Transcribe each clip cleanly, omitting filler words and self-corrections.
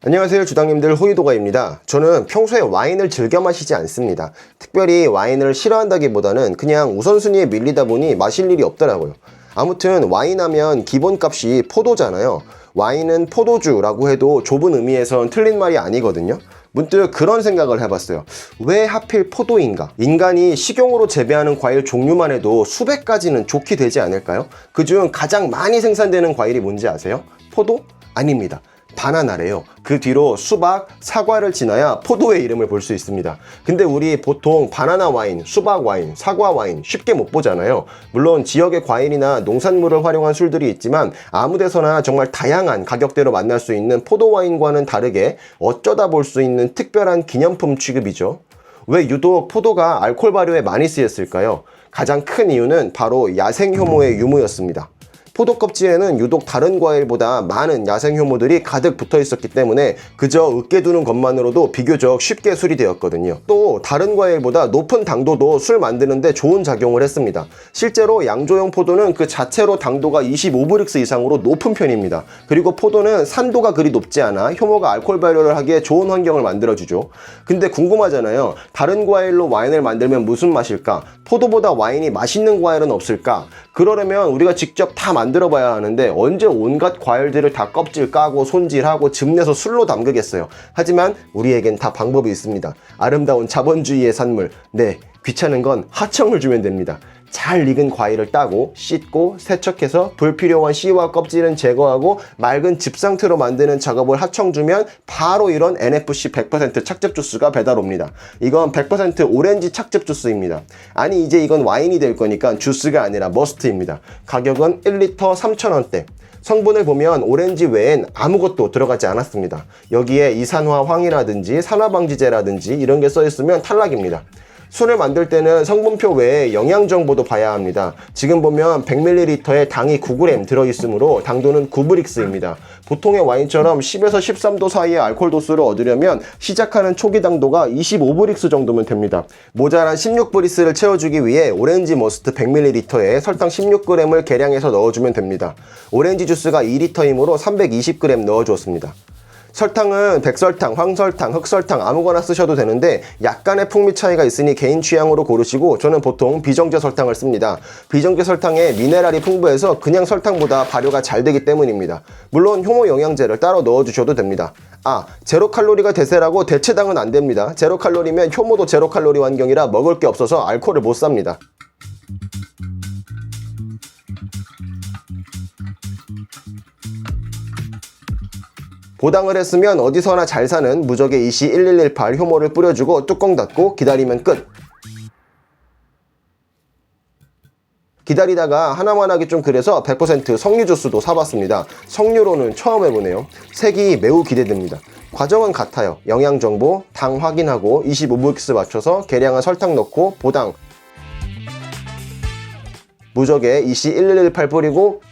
안녕하세요, 주당님들. 호이도가입니다. 저는 평소에 와인을 즐겨 마시지 않습니다. 특별히 와인을 싫어한다기보다는 그냥 우선순위에 밀리다 보니 마실 일이 없더라고요. 아무튼 와인 하면 기본값이 포도잖아요. 와인은 포도주라고 해도 좁은 의미에선 틀린 말이 아니거든요. 문득 그런 생각을 해봤어요. 왜 하필 포도인가? 인간이 식용으로 재배하는 과일 종류만 해도 수백 가지는 좋게 되지 않을까요? 그중 가장 많이 생산되는 과일이 뭔지 아세요? 포도? 아닙니다. 바나나래요. 그 뒤로 수박, 사과를 지나야 포도의 이름을 볼 수 있습니다. 근데 우리 보통 바나나 와인, 수박 와인, 사과 와인 쉽게 못 보잖아요. 물론 지역의 과일이나 농산물을 활용한 술들이 있지만 아무데서나 정말 다양한 가격대로 만날 수 있는 포도 와인과는 다르게 어쩌다 볼 수 있는 특별한 기념품 취급이죠. 왜 유독 포도가 알코올 발효에 많이 쓰였을까요? 가장 큰 이유는 바로 야생 효모의 유무였습니다. 포도 껍질에는 유독 다른 과일보다 많은 야생 효모들이 가득 붙어 있었기 때문에 그저 으깨 두는 것만으로도 비교적 쉽게 수리되었거든요. 또 다른 과일보다 높은 당도도 술 만드는데 좋은 작용을 했습니다. 실제로 양조용 포도는 그 자체로 당도가 25브릭스 이상으로 높은 편입니다. 그리고 포도는 산도가 그리 높지 않아 효모가 알코올 발효를 하기에 좋은 환경을 만들어주죠. 근데 궁금하잖아요. 다른 과일로 와인을 만들면 무슨 맛일까? 포도보다 와인이 맛있는 과일은 없을까? 그러려면 우리가 직접 다 만들어 봐야 하는데 언제 온갖 과일들을 다 껍질 까고 손질하고 즙내서 술로 담그겠어요. 하지만 우리에겐 다 방법이 있습니다. 아름다운 자본주의의 산물. 네, 귀찮은 건 하청을 주면 됩니다. 잘 익은 과일을 따고 씻고 세척해서 불필요한 씨와 껍질은 제거하고 맑은 즙 상태로 만드는 작업을 하청 주면 바로 이런 NFC 100% 착즙 주스가 배달 옵니다. 이건 100% 오렌지 착즙 주스입니다. 아니 이제 이건 와인이 될 거니까 주스가 아니라 머스트입니다. 가격은 1리터 3,000원대. 성분을 보면 오렌지 외엔 아무것도 들어가지 않았습니다. 여기에 이산화 황이라든지 산화방지제라든지 이런 게 써있으면 탈락입니다. 술을 만들 때는 성분표 외에 영양 정보도 봐야 합니다. 지금 보면 100ml에 당이 9g 들어있으므로 당도는 9브릭스입니다. 보통의 와인처럼 10에서 13도 사이의 알코올 도수를 얻으려면 시작하는 초기 당도가 25브릭스 정도면 됩니다. 모자란 16브릭스를 채워주기 위해 오렌지 머스트 100ml에 설탕 16g을 계량해서 넣어주면 됩니다. 오렌지 주스가 2리터이므로 320g 넣어주었습니다. 설탕은 백설탕, 황설탕, 흑설탕 아무거나 쓰셔도 되는데 약간의 풍미 차이가 있으니 개인 취향으로 고르시고 저는 보통 비정제 설탕을 씁니다. 비정제 설탕에 미네랄이 풍부해서 그냥 설탕보다 발효가 잘 되기 때문입니다. 물론 효모 영양제를 따로 넣어주셔도 됩니다. 제로 칼로리가 대세라고 대체당은 안 됩니다. 제로 칼로리면 효모도 제로 칼로리 환경이라 먹을 게 없어서 알코올을 못 삽니다. 보당을 했으면 어디서나 잘 사는 무적의 이시 1118 효모를 뿌려주고 뚜껑 닫고 기다리면 끝. 기다리다가 하나만 하기 좀 그래서 100% 석류 주스도 사봤습니다. 석류로는 처음 해보네요. 색이 매우 기대됩니다. 과정은 같아요. 영양정보, 당 확인하고 25브릭스 맞춰서 계량한 설탕 넣고 보당. 무적의 이시 1118 뿌리고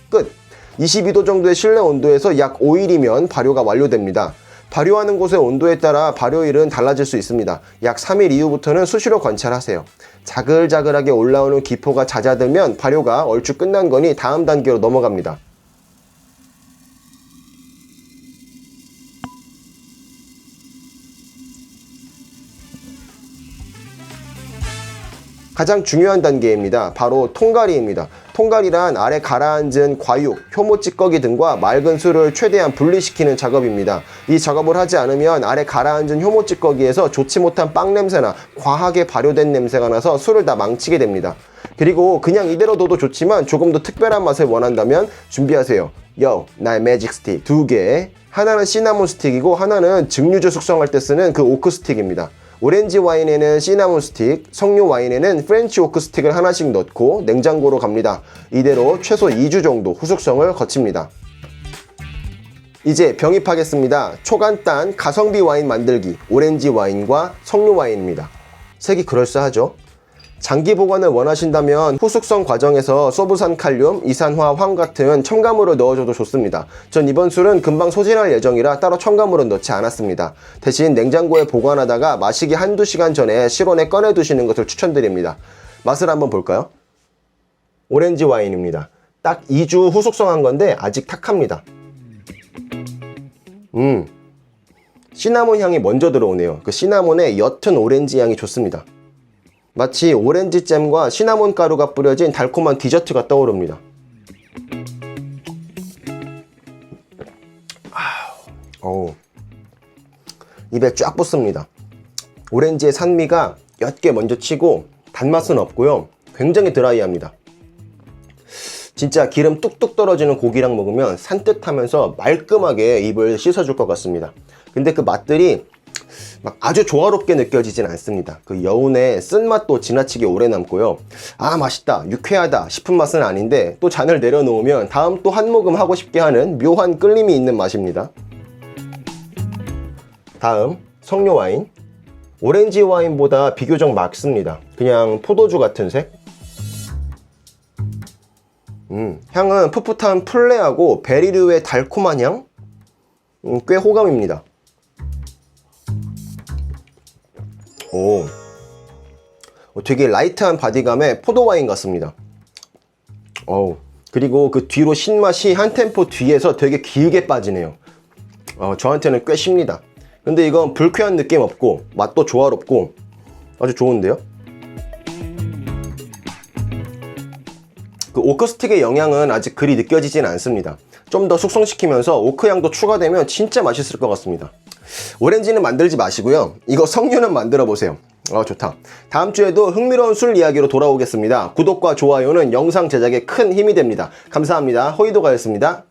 끝! 22도 정도의 실내 온도에서 약 5일이면 발효가 완료됩니다. 발효하는 곳의 온도에 따라 발효일은 달라질 수 있습니다. 약 3일 이후부터는 수시로 관찰하세요. 자글자글하게 올라오는 기포가 잦아들면 발효가 얼추 끝난 거니 다음 단계로 넘어갑니다. 가장 중요한 단계입니다. 바로 통가리입니다. 통가리란 아래 가라앉은 과육, 효모 찌꺼기 등과 맑은 술을 최대한 분리시키는 작업입니다. 이 작업을 하지 않으면 아래 가라앉은 효모 찌꺼기에서 좋지 못한 빵 냄새나 과하게 발효된 냄새가 나서 술을 다 망치게 됩니다. 그리고 그냥 이대로 둬도 좋지만 조금 더 특별한 맛을 원한다면 준비하세요. 나의 매직 스틱 2개. 하나는 시나몬 스틱이고 하나는 증류주 숙성할 때 쓰는 그 오크 스틱입니다. 오렌지 와인에는 시나몬 스틱, 석류 와인에는 프렌치 오크 스틱을 하나씩 넣고 냉장고로 갑니다. 이대로 최소 2주 정도 후숙성을 거칩니다. 이제 병입하겠습니다. 초간단 가성비 와인 만들기 오렌지 와인과 석류 와인입니다. 색이 그럴싸하죠? 장기 보관을 원하신다면 후숙성 과정에서 소부산 칼륨, 이산화, 황 같은 첨가물을 넣어줘도 좋습니다. 전 이번 술은 금방 소진할 예정이라 따로 첨가물은 넣지 않았습니다. 대신 냉장고에 보관하다가 마시기 한두 시간 전에 실온에 꺼내 두시는 것을 추천드립니다. 맛을 한번 볼까요? 오렌지 와인입니다. 딱 2주 후숙성한 건데 아직 탁합니다. 시나몬 향이 먼저 들어오네요. 그 시나몬의 옅은 오렌지 향이 좋습니다. 마치 오렌지 잼과 시나몬 가루가 뿌려진 달콤한 디저트가 떠오릅니다. 입에 쫙 붙습니다. 오렌지의 산미가 옅게 먼저 치고 단맛은 없고요. 굉장히 드라이합니다. 진짜 기름 뚝뚝 떨어지는 고기랑 먹으면 산뜻하면서 말끔하게 입을 씻어줄 것 같습니다. 근데 그 맛들이 막 아주 조화롭게 느껴지진 않습니다. 그 여운의 쓴맛도 지나치게 오래 남고요. 아 맛있다 유쾌하다 싶은 맛은 아닌데 또 잔을 내려놓으면 다음 또 한 모금 하고 싶게 하는 묘한 끌림이 있는 맛입니다. 다음 석류 와인. 오렌지 와인보다 비교적 맑습니다. 그냥 포도주 같은 색. 향은 풋풋한 플레하고 베리류의 달콤한 향? 꽤 호감입니다. 되게 라이트한 바디감의 포도와인 같습니다. 그리고 그 뒤로 신맛이 한 템포 뒤에서 되게 길게 빠지네요. 저한테는 꽤 쉽니다. 근데 이건 불쾌한 느낌 없고 맛도 조화롭고 아주 좋은데요? 그 오크스틱의 영향은 아직 그리 느껴지진 않습니다. 좀 더 숙성시키면서 오크향도 추가되면 진짜 맛있을 것 같습니다. 오렌지는 만들지 마시고요. 이거 석류는 만들어 보세요. 좋다. 다음 주에도 흥미로운 술 이야기로 돌아오겠습니다. 구독과 좋아요는 영상 제작에 큰 힘이 됩니다. 감사합니다. 호이도가였습니다.